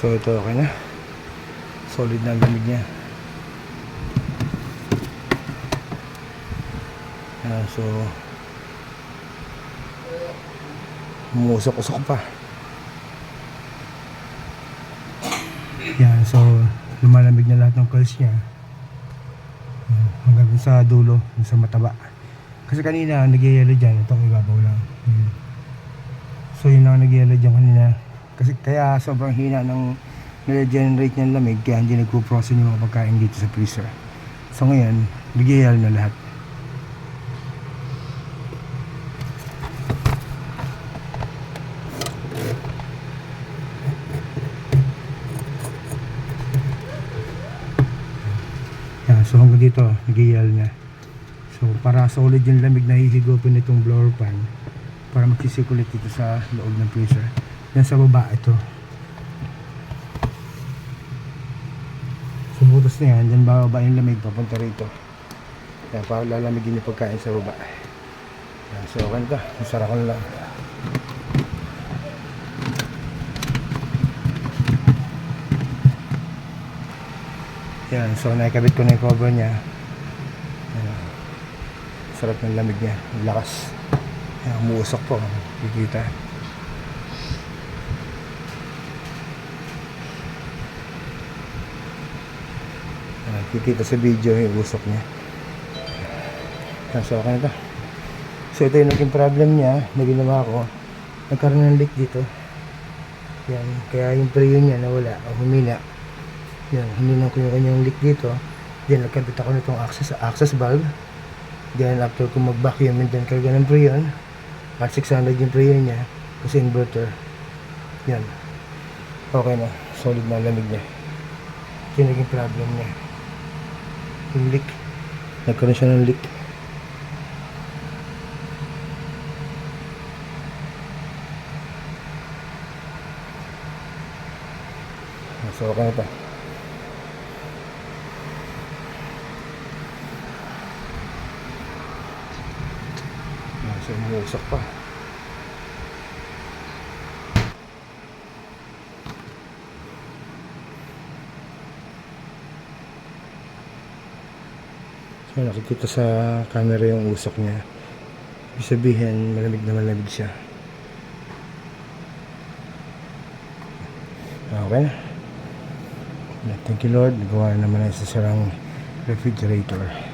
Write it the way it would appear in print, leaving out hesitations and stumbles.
So ito okay na, solid na ang lamig niya. So umusok-usok pa. Yan, so lumalamig na lahat ng coils niya. Hanggang sa dulo, sa mataba. Kasi kanina nagyayelo dyan, itong ibabaw lang. So yun lang nagyayelo dyan kanina. Kasi kaya sobrang hina ng nire-generate niyang lamig, kaya hindi nagpo-frozen yung mga pagkain dito sa freezer. So ngayon, nagyayelo na lahat. So hanggang dito, nag-ial na. So para solid yung lamig na hihigupin itong blower fan para magsisirculate dito sa loob ng freezer. Yan sa baba ito. So butas na yan, dyan bababa yung lamig papunta rito. Yan, para lalamigin yung pagkain sa baba. Yan, so okay na ito, masara ko na lang. Yan, so naikabit ko na yung cover niya. Yan. Sarap ng lamig niya, lakas. Yan, umuusok po, kikita. Yan, kikita sa video yung usok niya. Yan, so okay na ito. So ito yung naging problem niya na ginawa ko. Nagkaroon ng leak dito. Yan, kaya yung preo niya nawala o humina. Yan, hininan ko yung kanyang leak dito. Then nagkabit ako nitong access valve. Then after ko mag-vacuum and then karga ng preon, at 600 yung preon niya kasi inverter. Yan, okay na, solid na lamig niya. Ito yung naging problem niya, yung leak. Nagkaroon siya ng leak. So okay na ito. So umuusok pa. So nakikita sa camera yung usok niya. Ibig sabihin malamig na malamig siya. Okay na. Thank you Lord, nagawa naman na isa sarang refrigerator.